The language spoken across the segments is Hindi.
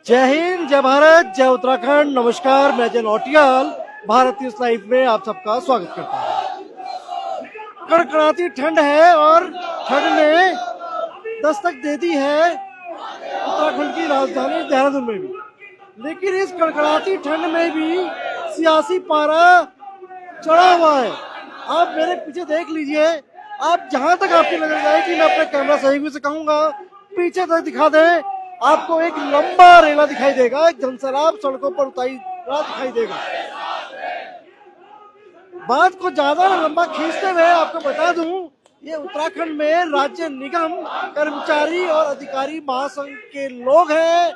जय हिंद, जय भारत, जय उत्तराखंड। नमस्कार, मैं जय नौटियाल भारत न्यूज लाइव में आप सबका स्वागत करता हूँ। कड़कड़ाती ठंड है और ठंड ने दस्तक दे दी है उत्तराखंड की राजधानी देहरादून में भी। लेकिन इस कड़कड़ाती ठंड में भी सियासी पारा चढ़ा हुआ है। आप मेरे पीछे देख लीजिए, आप जहां तक आपकी नजर जाएगी, मैं अपने कैमरा सहयोगी से कहूंगा पीछे तक दिखा दें, आपको एक लंबा रेला दिखाई देगा, एक जनसैलाब सड़कों पर उतारा दिखाई देगा। बात को ज्यादा लंबा खींचते हुए आपको बता दूं, ये उत्तराखंड में राज्य निगम कर्मचारी और अधिकारी महासंघ के लोग हैं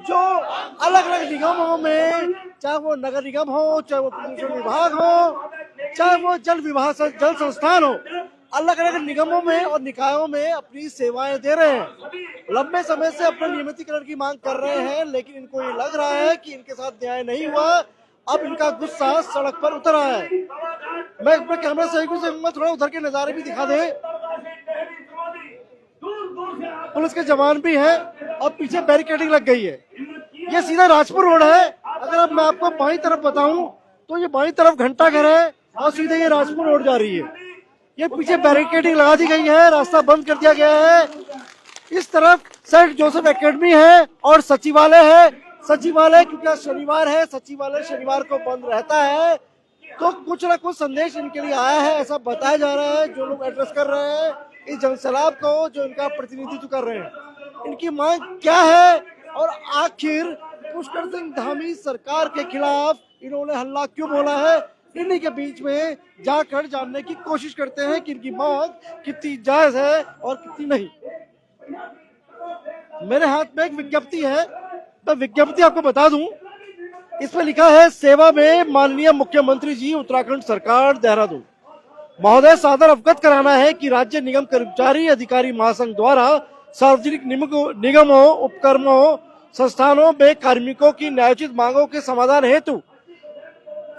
जो अलग अलग निगमों में, चाहे वो नगर निगम हो, चाहे वो प्रदूषण विभाग हो, चाहे वो जल संस्थान हो, अलग अलग निगमों में और निकायों में अपनी सेवाएं दे रहे हैं। लंबे समय से अपने नियमितीकरण की मांग कर रहे हैं, लेकिन इनको ये लग रहा है कि इनके साथ न्याय नहीं हुआ। अब इनका गुस्सा सड़क पर उतर आया है। मैं अपने कैमरा सहयोगी से थोड़ा उधर के नजारे भी दिखा दे। पुलिस के जवान भी हैं और पीछे बैरिकेडिंग लग गई है। ये सीधा राजपुर रोड है। अगर मैं आपको बाईं तरफ बताऊं तो ये बाईं तरफ घंटा घर है और सीधे ये राजपुर रोड जा रही है। ये पीछे बैरिकेडिंग लगा दी गई है, रास्ता बंद कर दिया गया है। इस तरफ सेंट जोसेफ एकेडमी है और सचिवालय है। सचिवालय क्योंकि आज शनिवार है, सचिवालय शनिवार को बंद रहता है, तो कुछ ना कुछ संदेश इनके लिए आया है, ऐसा बताया जा रहा है। जो लोग एड्रेस कर रहे हैं इस जनसैलाब को, जो इनका प्रतिनिधित्व कर रहे हैं, इनकी मांग क्या है और आखिर पुष्कर सिंह धामी सरकार के खिलाफ इन्होंने हल्ला क्यों बोला है, इन्हीं के बीच में जाकर जानने की कोशिश करते हैं कि इनकी मांग कितनी जायज है और कितनी नहीं। मेरे हाथ में एक विज्ञप्ति है, मैं विज्ञप्ति आपको बता दूं। इसमें लिखा है, सेवा में माननीय मुख्यमंत्री जी, उत्तराखंड सरकार देहरादून। महोदय, सादर अवगत कराना है कि राज्य निगम कर्मचारी अधिकारी महासंघ द्वारा सार्वजनिक निगमों, उपक्रमों, संस्थानों में कार्मिकों की न्यायोचित मांगों के समाधान हेतु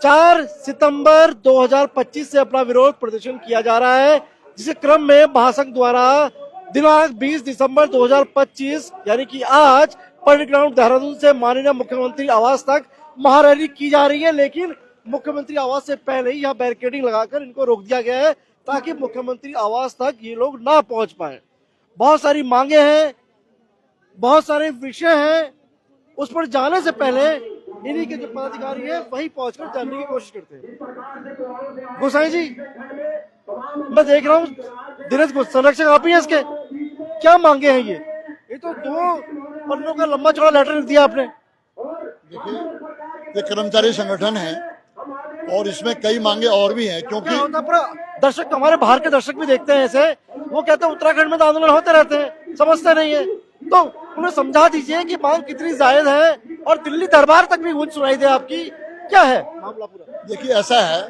4 सितंबर 2025 से अपना विरोध प्रदर्शन किया जा रहा है, जिसके क्रम में महासंघ द्वारा दिनांक 20 दिसंबर 2025 यानी कि आज परेड ग्राउंड देहरादून से माननीय मुख्यमंत्री आवास तक महारैली की जा रही है। लेकिन मुख्यमंत्री आवास से पहले ही यहाँ बैरिकेडिंग लगाकर इनको रोक दिया गया है ताकि मुख्यमंत्री आवास तक ये लोग ना पहुंच पाए। बहुत सारी मांगे हैं, बहुत सारे विषय हैं, उस पर जाने से पहले इन्हीं के जो पदाधिकारी है वही पहुंचकर जानने की कोशिश करते हैं। गोसाई जी, मैं देख रहा हूँ दिनेश संरक्षक आप ही हैं, इसके क्या मांगे हैं? ये तो 2 पन्नों का लंबा चौड़ा लेटर लिख दिया आपने। देखिए, ये कर्मचारी संगठन है और इसमें कई मांगे और भी हैं, क्योंकि दर्शक, हमारे बाहर के दर्शक भी देखते हैं ऐसे, वो कहते हैं उत्तराखंड में तो आंदोलन होते रहते हैं, समझते नहीं है, तो उन्हें समझा दीजिए कि मांग कितनी जायज है और दिल्ली दरबार तक भी गूंज सुनाई दे आपकी। क्या है मामला पूरा? देखिए, ऐसा है,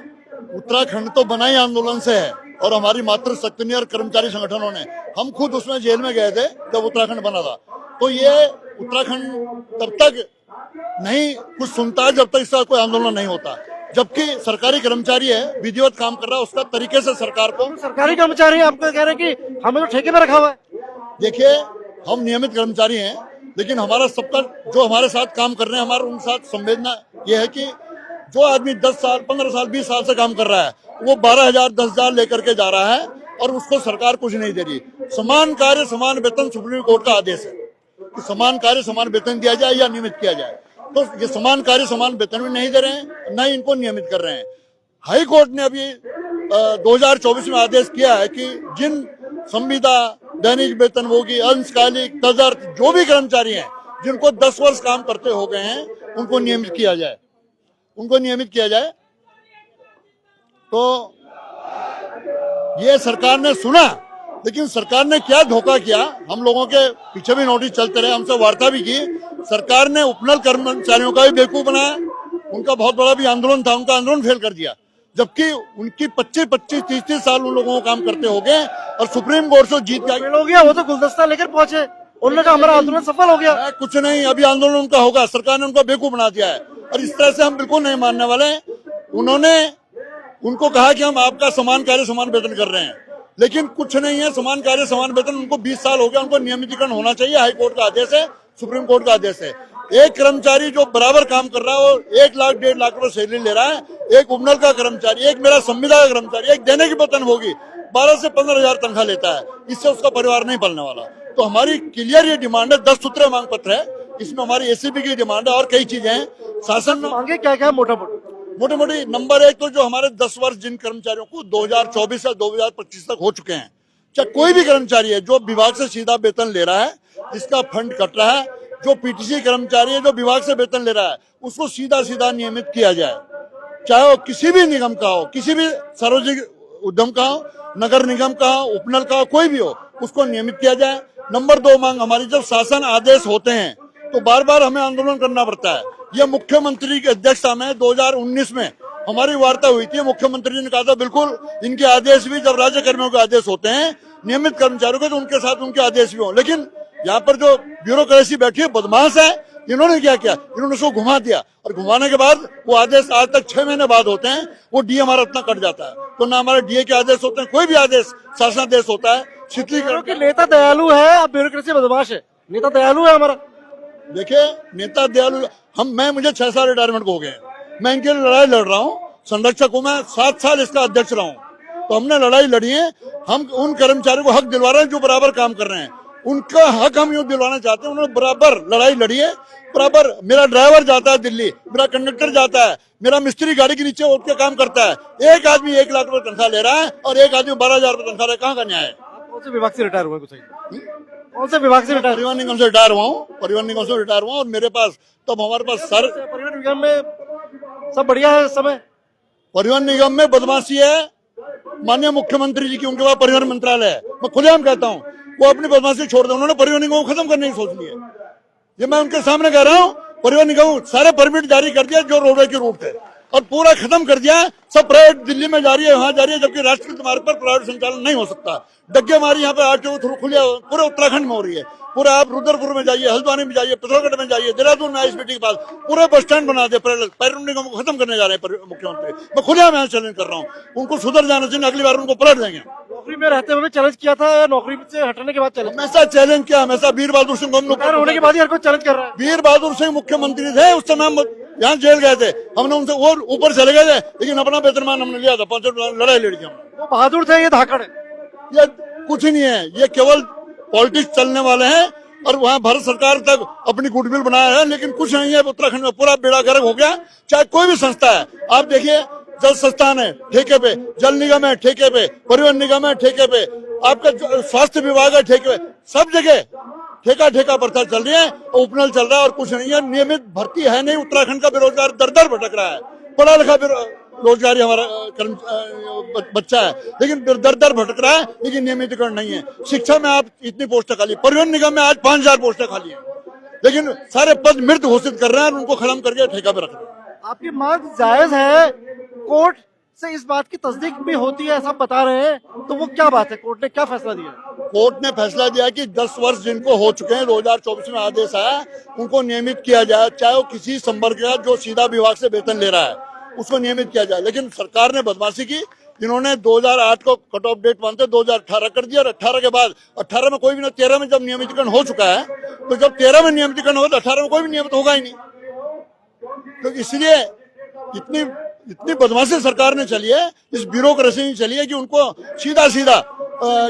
उत्तराखंड तो बना ही आंदोलन से है और हमारी मातृशक्ति और कर्मचारी संगठनों ने, हम खुद उसमें जेल में गए थे जब उत्तराखंड बना था। तो ये उत्तराखंड तब तक नहीं कुछ सुनता है जब तक इसका कोई आंदोलन नहीं होता, जबकि सरकारी कर्मचारी है, विधिवत काम कर रहा है, उसका तरीके से सरकार को। सरकारी कर्मचारी आपको कह रहे हैं कि हमें तो ठेके में रखा हुआ है। देखिए, हम नियमित कर्मचारी हैं, लेकिन हमारा सबका जो हमारे साथ काम कर रहे हैं, हमारे उन साथ संवेदना ये है कि जो आदमी 10 साल 15 साल 20 साल से काम कर रहा है, वो 12,000 10,000 लेकर के जा रहा है और उसको सरकार कुछ नहीं दे रही। समान कार्य समान वेतन सुप्रीम कोर्ट का आदेश है कि समान कार्य समान वेतन दिया जाए या नियमित किया जाए। तो ये समान कार्य समान वेतन भी नहीं दे रहे हैं, न ही इनको नियमित कर रहे हैं। हाई कोर्ट ने अभी 2024 में आदेश किया है कि जिन संविदा, दैनिक वेतनभोगी, अंशकालिक, तदर्थ जो भी कर्मचारी हैं जिनको 10 वर्ष काम करते हो गए हैं, उनको नियमित किया जाए, उनको नियमित किया जाए। तो ये सरकार ने सुना, लेकिन सरकार ने क्या धोखा किया, हम लोगों के पीछे भी नोटिस चलते रहे, हमसे वार्ता भी की। सरकार ने उपनल कर्मचारियों का भी बेवकूफ बनाया, उनका बहुत बड़ा भी आंदोलन था, उनका आंदोलन फेल कर दिया, जबकि उनकी 25-25 30-30 साल उन लोगों को काम करते हो गए और सुप्रीम कोर्ट से जीत हो गया। वो तो गुलदस्ता लेकर पहुंचे, उन्होंने कहा हमारा आंदोलन सफल हो गया। कुछ नहीं, अभी आंदोलन उनका होगा, सरकार ने उनका बेवकूफ बना दिया है और इस तरह से हम बिल्कुल नहीं मानने वाले हैं। उन्होंने उनको कहा कि हम आपका समान कार्य समान वेतन कर रहे हैं, लेकिन कुछ नहीं है, समान कार्य समान वेतन। उनको 20 साल हो गया, उनको नियमितीकरण होना चाहिए, हाईकोर्ट का आदेश है, सुप्रीम कोर्ट का आदेश है। एक कर्मचारी जो बराबर काम कर रहा है वो 1 लाख 1.5 लाख रुपए सैलरी ले रहा है, एक उपनल का कर्मचारी, एक मेरा संविदा का कर्मचारी, एक देने की वेतन होगी 12 से 15 हजार तनख्वाह लेता है, इससे उसका परिवार नहीं पलने वाला। तो हमारी क्लियर ये डिमांड है, 10 सूत्रीय मांग पत्र है, इसमें हमारी एसीबी की डिमांड है और कई चीजें हैं। शासन मांगे क्या क्या मोटा मोटी नंबर 1 तो जो हमारे 10 वर्ष जिन कर्मचारियों को 2024 से 2025 तक हो चुके हैं, चाहे कोई भी कर्मचारी है जो विभाग से सीधा वेतन ले रहा है, जिसका फंड कट रहा है, जो पीटीसी कर्मचारी है जो विभाग से वेतन ले रहा है, उसको सीधा सीधा नियमित किया जाए, चाहे वो किसी भी निगम का हो, किसी भी सार्वजनिक उद्यम का हो, नगर निगम का हो, उपनल का हो, कोई भी हो, उसको नियमित किया जाए। नंबर 2 मांग हमारी, जब शासन आदेश होते हैं तो बार बार हमें आंदोलन करना पड़ता है। यह मुख्यमंत्री की अध्यक्षता में 2019 में हमारी वार्ता हुई थी, मुख्यमंत्री जी ने कहा था बिल्कुल इनके आदेश भी, जब राज्य कर्मियों के आदेश होते हैं नियमित कर्मचारियों के, तो उनके साथ उनके आदेश भी हों। लेकिन यहाँ पर जो ब्यूरोक्रेसी बैठी है, बदमाश है, इन्होंने क्या किया, इन्होंने उसको घुमा दिया और घुमाने के बाद वो आदेश आज तक 6 महीने बाद होते हैं, वो डीए हमारा इतना कट जाता है। तो ना हमारे डीए के आदेश होते हैं, कोई भी आदेश शासनादेश होता है शीतलीकरण की। नेता दयालु है, अब ब्यूरोक्रेसी बदमाश है। नेता दयालु है हमारा। देखिए नेता दयालु, मुझे 6 साल रिटायरमेंट को हो गए, मैं इनके लिए लड़ाई लड़ रहा हूँ, संरक्षक हूँ मैं, 7 साल इसका अध्यक्ष रहा हूँ, तो हमने लड़ाई लड़ी है। हम उन कर्मचारियों को हक दिलवा रहे हैं जो बराबर काम कर रहे हैं, उनका हक हम यूं दिलवाना चाहते हैं। उन्होंने बराबर लड़ाई लड़ी है, बराबर। मेरा ड्राइवर जाता है दिल्ली, मेरा कंडक्टर जाता है, मेरा मिस्त्री गाड़ी के नीचे उठ के काम करता है। एक आदमी 1 लाख रुपए तनख्वाह ले रहा है और एक आदमी 12,000 रुपए तनख्वाह ले रहा है, कहाँ का न्याय है? कौन से विभाग से रिटायर हुए? कौन से विभाग से रिटायर? परिवहन निगम से रिटायर हुआ हूँ, परिवहन निगम से रिटायर हुआ और मेरे पास तब हमारे पास सर परिवहन निगम में सब बढ़िया है समय। परिवहन निगम में बदमाशी है माननीय मुख्यमंत्री जी की, उनके पास परिवहन मंत्रालय है। मैं खुलेआम कहता हूँ वो अपनी बदमाशी छोड़ दे, उन्होंने परिवहन निगम को खत्म करने की सोच ली है। ये मैं उनके सामने कह रहा हूँ, परिवहन निगम सारे परमिट जारी कर दिया जो रोडवे के रूट थे और पूरा खत्म कर दिया। सब प्राइवेट दिल्ली में जा रही है, वहां जा रही है, जबकि राष्ट्रीय मार्ग पर प्राइवेट संचालन नहीं हो सकता। डग्गे मारी यहाँ पे आरटीओ थ्रू खुले पूरे उत्तराखंड में हो रही है। पूरा आप रुद्रपुर में जाइए, हल्द्वानी में जाइए, पिथौरागढ़ में जाइए, देहरादून में आईएसबीटी के पास पूरे बस स्टैंड बना दे। परिवहन निगम को खत्म करने जा रहे हैं मुख्यमंत्री। मैं खुलेआम यहाँ चैलेंज कर रहा हूँ, उनको सुधर जाना चाहिए, अगली बार उनको पलट देंगे। नौकरी में रहते हुए चैलेंज किया था या नौकरी से हटने के बाद चैलेंज? हमेशा चैलेंज किया, हमेशा। वीर बहादुर सिंह होने के बाद ही हर कोई चैलेंज कर रहा है। वीर बहादुर सिंह मुख्यमंत्री थे, उस समय हम यहाँ जेल गए थे, हमने उनसे और ऊपर चले गए थे, लेकिन अपना वेतनमान हमने लिया था। 5 लड़ाई लड़ी हम। वो बहादुर थे, ये धाकड़ है। ये कुछ ही नहीं है, ये केवल पॉलिटिक्स चलने वाले हैं और वहाँ भारत सरकार तक अपनी गुडविल बनाया है, लेकिन कुछ नहीं है। उत्तराखंड में पूरा बेड़ा गर्क हो गया। चाहे कोई भी संस्था है, आप देखिए, जल संस्थान है ठेके पे, जल निगम है ठेके पे, परिवहन निगम है ठेके पे, आपका स्वास्थ्य विभाग है ठेके पे, सब जगह ठेका प्रथा चल रही है और उपनल चल रहा है और कुछ नहीं है। नियमित भर्ती है नहीं। उत्तराखंड का बेरोजगार दर दर भटक रहा है। पढ़ा लिखा रोजगारी हमारा बच्चा है, लेकिन दर दर भटक रहा है, लेकिन नियमितीकरण नहीं है। शिक्षा में आप इतनी पोस्टें खाली, परिवहन निगम में आज 5,000 पोस्टें खाली है, लेकिन सारे पद मृत घोषित कर रहे हैं और उनको खत्म करके ठेका पे रख रहे हैं। आपकी मांग जायज है, कोर्ट से इस बात की तस्दीक भी होती है, ऐसा बता रहे हैं, तो वो क्या बात है? कोर्ट ने क्या फैसला दिया? कोर्ट ने फैसला दिया कि 10 वर्ष जिनको हो चुके हैं, 2024 में आदेश आया, उनको नियमित किया जाए, चाहे वो किसी संवर्ग का जो सीधा विभाग से वेतन ले रहा है उसको नियमित किया जाए। लेकिन सरकार ने बदमाशी की, इन्होंने 2008 को कट ऑफ डेट मानते 2018 कर दिया और 18 के बाद 18 में कोई भी नहीं, 13 में जब नियमितीकरण हो चुका है, तो जब 13 में नियमितीकरण होगा तो 18 में कोई भी नियमित होगा ही नहीं। तो इसलिए इतनी बदमाशी सरकार ने चली है, इस ब्यूरोक्रेसी ने चली है कि उनको सीधा सीधा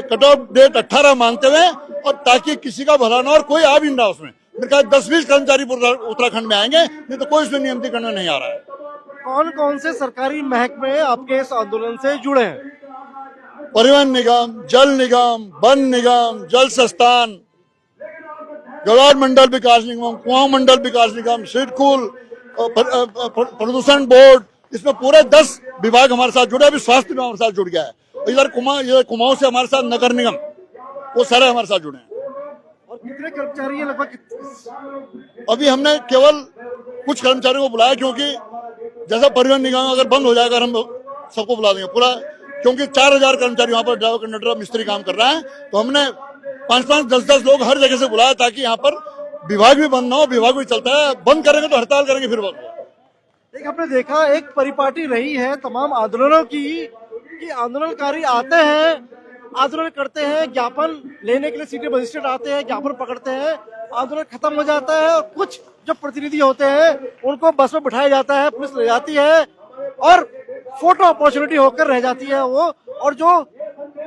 कट ऑफ डेट 18 मानते हुए, और ताकि किसी का भला ना और कोई आ भी ना उसमें। मेरे ख्याल 10-20 कर्मचारी उत्तराखंड में आएंगे, नहीं तो कोई इसमें नियमितीकरण में नहीं आ रहा है। कौन कौन से सरकारी महकमे आपके इस आंदोलन से जुड़े हैं? परिवहन निगम, जल निगम, वन निगम, जल संस्थान, गौड़ मंडल विकास निगम, कुआं मंडल विकास निगम, सिडकुल, प्रदूषण बोर्ड, इसमें पूरे 10 विभाग हमारे साथ जुड़े। अभी स्वास्थ्य विभाग हमारे साथ जुड़ गया है। इधर कुमाऊं से हमारे साथ नगर निगम, वो सारे हमारे साथ जुड़े हैं। और कितने कर्मचारी हैं लगभग? अभी हमने केवल कुछ कर्मचारियों को बुलाया, क्योंकि जैसा परिवहन निगम अगर बंद हो जाएगा हम सबको बुला देंगे पूरा, क्योंकि 4,000 कर्मचारी वहां पर ड्राइवर, कंडक्टर, मिस्त्री काम कर रहा है। तो हमने 5-5, 10-10 लोग हर जगह से बुलाया, ताकि यहाँ पर विभाग भी बंद ना हो। विभाग भी चलता है, बंद करेंगे तो हड़ताल करेंगे, फिर बंद। एक आपने देखा, एक परिपाटी रही है तमाम आंदोलनों की कि आंदोलनकारी आते हैं, आंदोलन करते हैं, ज्ञापन लेने के लिए सिटी मजिस्ट्रेट आते हैं, ज्ञापन पकड़ते हैं, आंदोलन खत्म हो जाता है और कुछ जो प्रतिनिधि होते हैं उनको बस में बिठाया जाता है, पुलिस ले जाती है और फोटो अपॉर्चुनिटी होकर रह जाती है वो, और जो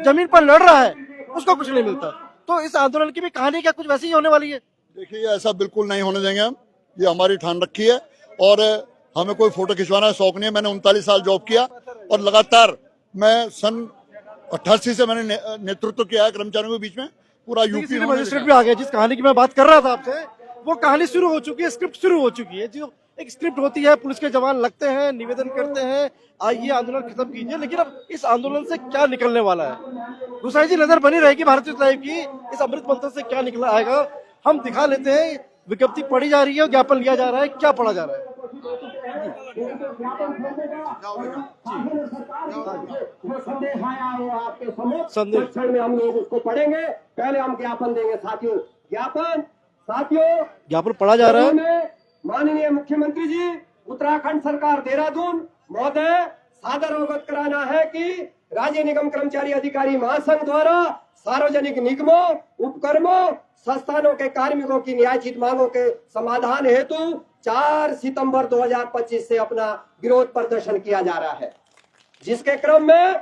जमीन पर लड़ रहा है उसको कुछ नहीं मिलता। तो इस आंदोलन की भी कहानी क्या कुछ वैसी ही होने वाली है? देखिए, ऐसा बिल्कुल नहीं होने देंगे हम, ये हमारी ठान रखी है। और हमें कोई फोटो खिंचवाना है शौक नहीं है। मैंने 39 साल जॉब किया और लगातार मैं सन 88 से मैंने नेतृत्व किया है कर्मचारियों के बीच में, पूरा यूपी में। मजिस्ट्रेट भी आ गया। जिस कहानी की मैं बात कर रहा था आपसे, वो कहानी शुरू हो चुकी है, स्क्रिप्ट शुरू हो चुकी है। जो एक स्क्रिप्ट होती है, पुलिस के जवान लगते हैं, निवेदन करते हैं, आइए आंदोलन खत्म कीजिए, लेकिन अब इस आंदोलन से क्या निकलने वाला है? गुसाई जी, नजर बनी रहेगी भारतीय लाइव की, इस अमृत मंथन से क्या निकल आएगा हम दिखा लेते हैं। विज्ञप्ति पढ़ी जा रही है, ज्ञापन लिया जा रहा है, क्या पढ़ा जा रहा है? संदेश क्षण में हम लोग उसको पढ़ेंगे, पहले हम ज्ञापन देंगे साथियों। ज्ञापन पढ़ा जा रहा है। माननीय मुख्यमंत्री जी, उत्तराखंड सरकार देहरादून महोदय, सादर अवगत कराना है कि राज्य निगम कर्मचारी अधिकारी महासंघ द्वारा सार्वजनिक निगमों, उपक्रमों, संस्थानों के कार्मिकों की न्यायचित मांगों के समाधान हेतु 4 सितंबर 2025 से अपना विरोध प्रदर्शन किया जा रहा है, जिसके क्रम में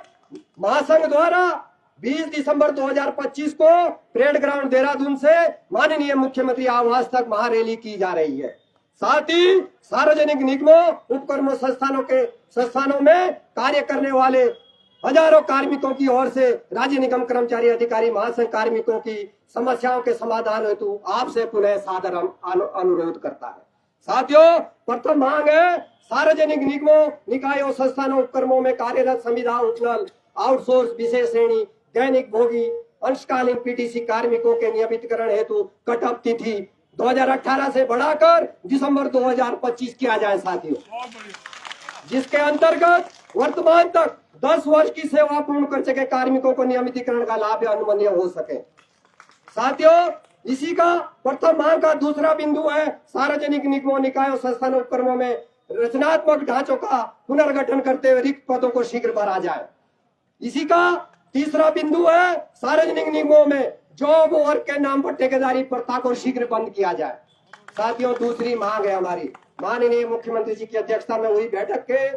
महासंघ द्वारा 20 दिसंबर 2025 को परेड ग्राउंड देहरादून से माननीय मुख्यमंत्री आवास तक महारैली की जा रही है। साथ ही सार्वजनिक निगमों, उपक्रमों, संस्थानों में कार्य करने वाले हजारों कार्मिकों की ओर से राज्य निगम कर्मचारी अधिकारी महासंघ कार्मिकों की समस्याओं के समाधान हेतु आपसे पुनः सादर अनुरोध करता है। साथियों, प्रथम मांग है सार्वजनिक निगमों, निकायों, संस्थानों, उपक्रमों में कार्यरत संविदा उपनल, आउटसोर्स, विशेष श्रेणी, दैनिक भोगी, अंशकालीन पीटीसी कार्मिकों के नियमितीकरण हेतु कट ऑफ तिथि 2018 से बढ़ाकर दिसंबर 2025 किया जाए साथियों, जिसके अंतर्गत वर्तमान तक 10 वर्ष की सेवा पूर्ण कर चुके कार्मिकों को नियमितीकरण का लाभ अनुमन्य हो सके। साथियों, इसी का प्रथम मांग का दूसरा बिंदु है सार्वजनिक निगमों, निकायों, संस्थानों, उपक्रमों में रचनात्मक ढांचों का पुनर्गठन करते हुए रिक्त पदों को शीघ्र भरा जाए। इसी का तीसरा बिंदु है सार्वजनिक निगमों में जॉब वर्क के नाम पर ठेकेदारी प्रथा को शीघ्र बंद किया जाए। साथियों, दूसरी मांग है हमारी माननीय मुख्यमंत्री जी की अध्यक्षता में हुई बैठक के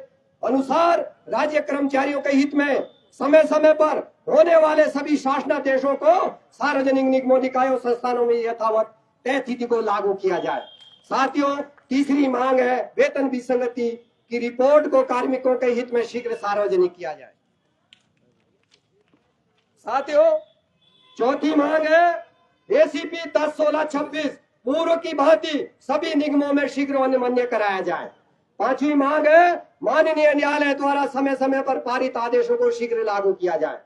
अनुसार राज्य कर्मचारियों के हित में समय समय पर होने वाले सभी शासनादेशों को सार्वजनिक निगमों, निकायों, संस्थानों में यथावत तय तिथि को लागू किया जाए। साथियों, तीसरी मांग है वेतन विसंगति की रिपोर्ट को कार्मिकों के हित में शीघ्र सार्वजनिक किया जाए। साथियों, चौथी मांग है एसीपी 10-16-26 पूर्व की भांति सभी निगमों में शीघ्र अनुमन्य कराया जाए। पांचवी मांग है माननीय न्यायालय द्वारा समय समय पर पारित आदेशों को शीघ्र लागू किया जाए।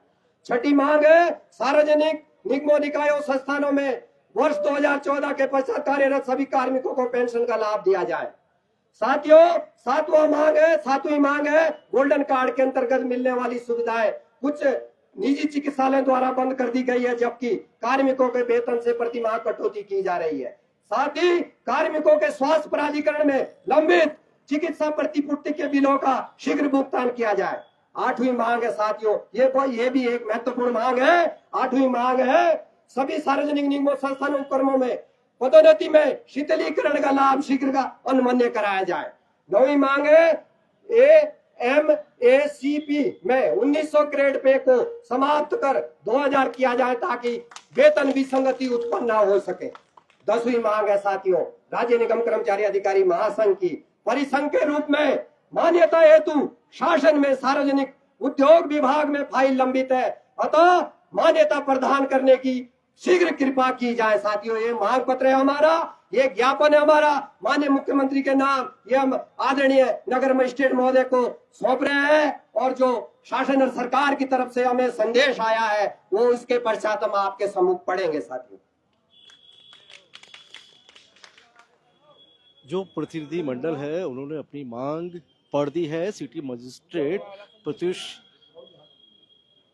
छठी मांग है सार्वजनिक निगमों, निकायों, संस्थानों में वर्ष 2014 के पश्चात कार्यरत सभी कार्मिकों को पेंशन का लाभ दिया जाए। साथियों, सातवीं मांग है गोल्डन कार्ड के अंतर्गत मिलने वाली सुविधाएं कुछ निजी चिकित्सालयों द्वारा बंद कर दी गई है, जबकि कार्मिकों के वेतन से प्रतिमाह कटौती की जा रही है। साथ ही कार्मिकों के स्वास्थ्य प्राधिकरण में लंबित चिकित्सा प्रतिपूर्ति के बिलों का शीघ्र भुगतान किया जाए। आठवीं मांग है साथियों, ये भी एक महत्वपूर्ण मांग है। आठवीं मांग है सभी सार्वजनिक निगमों, संस्थानों, उपक्रमों में पदोन्नति में शीतलीकरण का लाभ शीघ्र का अनुमन्य कराया जाए। नौवीं मांग है एमएसीपी में 1900 ग्रेड पे को समाप्त कर 2000 किया जाए ताकि वेतन विसंगति उत्पन्न न हो सके। 10वीं मांग है साथियों, राज्य निगम कर्मचारी अधिकारी महासंघ की परिसंघ के रूप में मान्यता हेतु शासन में सार्वजनिक उद्योग विभाग में फाइल लंबित है, अतः मान्यता प्रदान करने की शीघ्र कृपा की जाए। साथियों, ये मांग पत्र है हमारा, ये ज्ञापन है हमारा माननीय मुख्यमंत्री के नाम, ये हम आदरणीय नगर मजिस्ट्रेट महोदय को सौंप रहे हैं, और जो शासन और सरकार की तरफ से हमें संदेश आया है वो इसके पश्चात हम आपके सम्मुख पढ़ेंगे। साथियों, जो प्रतिनिधि मंडल है उन्होंने अपनी मांग पढ़ दी है। सिटी मजिस्ट्रेट प्रत्युष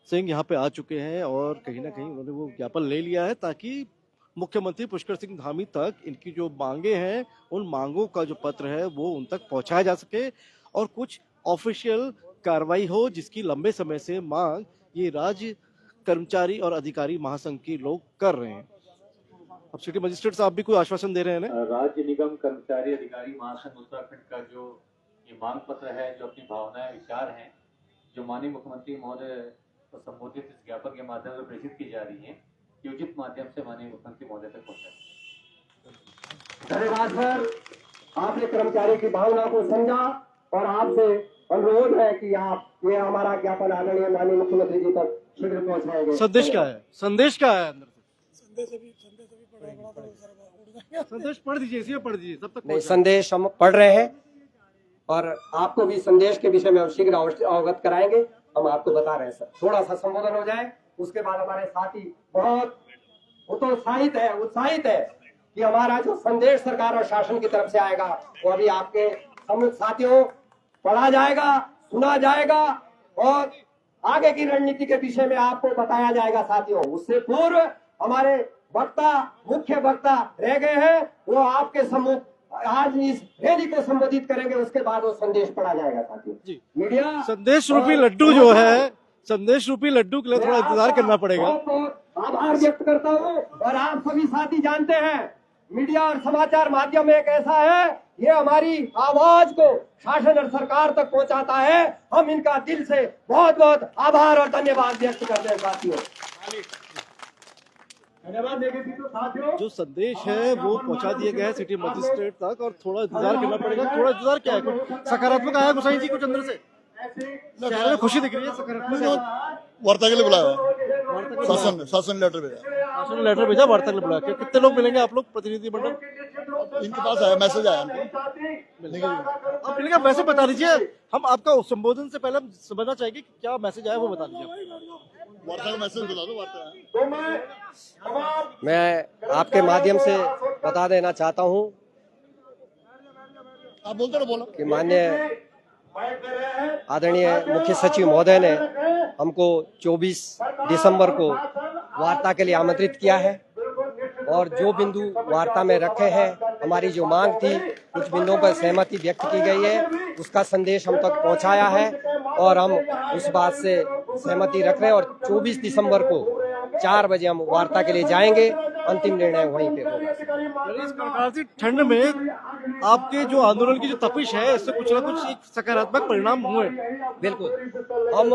सिंह यहाँ पे आ चुके हैं और कहीं ना कहीं उन्होंने वो ज्ञापन ले लिया है ताकि मुख्यमंत्री पुष्कर सिंह धामी तक इनकी जो मांगे हैं उन मांगों का जो पत्र है वो उन तक पहुंचाया जा सके और कुछ ऑफिशियल कार्रवाई हो, जिसकी लंबे समय से मांग ये राज्य कर्मचारी और अधिकारी महासंघ के लोग कर रहे हैं। अब सिटी मजिस्ट्रेट साहब भी कोई आश्वासन दे रहे हैं ना? राज्य निगम कर्मचारी अधिकारी महासंघ उत्तराखंड का जो ये मांग पत्र है, जो अपनी भावनाएं विचार हैं, जो माननीय मुख्यमंत्री महोदय को संबोधित इस ज्ञापन के माध्यम से प्रेषित की जा रही है, ये उचित माध्यम से माननीय मुख्यमंत्री महोदय तक पहुंचाए। धन्यवाद सर, आपने कर्मचारी की भावना को समझा और आपसे अनुरोध है कि आप ये हमारा ज्ञापन आदरणीय माननीय मुख्यमंत्री जी तक शीघ्र पहुंचाएंगे। संदेश क्या है? संदेश क्या है अंदर से? संदेश पढ़ दीजिए, इसी में पढ़ दीजिए, तब तक नहीं, पहुंचाएं। संदेश हम पढ़ रहे हैं और आपको भी संदेश के विषय में हम शीघ्र अवगत कराएंगे। हम आपको बता रहे हैं सर, थोड़ा सा संबोधन हो जाए, उसके बाद हमारे साथी बहुत उत्साहित है कि हमारा जो संदेश सरकार और शासन की तरफ से आएगा वो अभी आपके समूह साथियों पढ़ा जाएगा, सुना जाएगा और आगे की रणनीति के विषय में आपको बताया जाएगा साथियों। उससे पूर्व हमारे मुख्य वक्ता रह गए हैं, वो आपके समूह आज इस रैली को संबोधित करेंगे, उसके बाद वो संदेश पढ़ा जाएगा साथियों। जी। मीडिया संदेश रूपी लड्डू जो है, संदेश रूपी लड्डू के लिए थोड़ा इंतजार करना पड़ेगा। बहुत आभार व्यक्त करता हूँ और आप सभी साथी जानते हैं मीडिया और समाचार माध्यम एक ऐसा है, ये हमारी आवाज को शासन और सरकार तक पहुंचाता है। हम इनका दिल से बहुत बहुत आभार और धन्यवाद व्यक्त करते हैं साथियों। धन्यवाद देंगे साथियों। जो संदेश है वो पहुंचा दिए गए हैं सिटी मजिस्ट्रेट तक और थोड़ा इंतजार करना पड़ेगा। थोड़ा इंतजार क्या है, कुछ सकारात्मक आया गुसाई जी कुछ अंदर से? चेहरे में खुशी दिख रही है, सकारात्मक वार्ता के लिए बुलाया है। शासन लेटर भेजा, शासन ने लेटर भेजा, वार्ता के लिए बुला के। कितने लोग मिलेंगे आप लोग प्रतिनिधिमंडल? इनके पास आया, मैसेज आया आप मिलेंगे, वैसे बता दीजिए, हम आपका संबोधन से पहले समझना चाहेंगे कि क्या मैसेज आया वो बता दीजिए। वार्ता का मैसेज बुला दो, वार्ता मैं आपके माध्यम से बता देना चाहता हूँ आप बोलते ना, बोलो कि माननीय आदरणीय मुख्य सचिव महोदय ने हमको 24 दिसंबर को वार्ता के लिए आमंत्रित किया है और जो बिंदु वार्ता में रखे हैं, हमारी जो मांग थी, कुछ बिंदुओं पर सहमति व्यक्त की गई है, उसका संदेश हम तक पहुंचाया है और हम उस बात से सहमति रख रहे हैं और 24 दिसंबर को 4 बजे हम वार्ता के लिए जाएंगे। अंतिम निर्णय वहीं पे होगा। इस कड़कड़ाती ठंड में आपके जो आंदोलन की जो तपिश है, इससे कुछ ना कुछ एक सकारात्मक परिणाम हुए? बिल्कुल, हम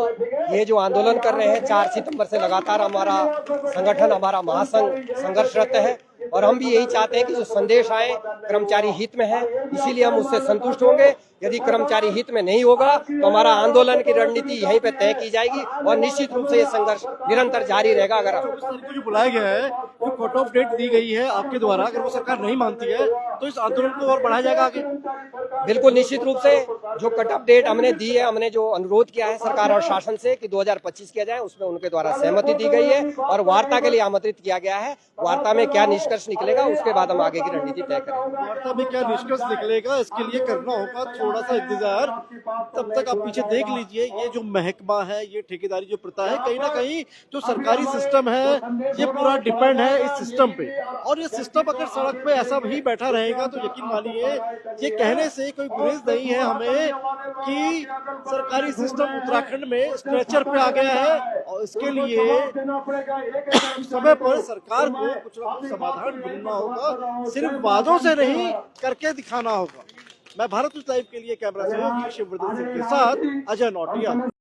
ये जो आंदोलन कर रहे हैं 4 सितंबर से लगातार हमारा संगठन, हमारा महासंघ संघर्षरत है और हम भी यही चाहते हैं कि जो संदेश आए कर्मचारी हित में है, इसीलिए हम उससे संतुष्ट होंगे। यदि कर्मचारी हित में नहीं होगा तो हमारा आंदोलन की रणनीति यहीं पे तय की जाएगी और निश्चित रूप से ये संघर्ष निरंतर जारी रहेगा। अगर को जो बुलाया गया है, जो कट ऑफ डेट दी गई है आपके द्वारा, अगर वो सरकार नहीं मानती है तो इस आंदोलन को और बढ़ाया जाएगा आगे? बिल्कुल, निश्चित रूप से जो कट ऑफ डेट हमने दी है, हमने जो अनुरोध किया है सरकार और शासन से कि 2025 किया जाए, उसमें उनके द्वारा सहमति दी गई है और वार्ता के लिए आमंत्रित किया गया है। वार्ता में क्या निष्कर्ष निकलेगा उसके बाद हम आगे की रणनीति तय करेंगे। वार्ता में क्या निष्कर्ष निकलेगा इसके लिए करना होगा थोड़ा सा इंतजार। तब तक आप पीछे देख लीजिए, ये जो महकमा है, ये ठेकेदारी जो प्रथा है, कहीं ना कहीं जो सरकारी सिस्टम है ये पूरा डिपेंड है इस सिस्टम पे। और ये सिस्टम अगर सड़क पे ऐसा भी बैठा रहेगा तो यकीन मानिए, ये कहने से कोई गुरेज नहीं है हमें कि सरकारी सिस्टम उत्तराखंड में स्ट्रेचर पे आ गया है और इसके लिए समय पर सरकार को कुछ ना कुछ समाधान ढूंढना होगा, सिर्फ वादों से नहीं करके दिखाना होगा। मैं भारत न्यूज़ लाइव के लिए कैमरा से शिववर्धन सिंह के साथ अजय नौटिया।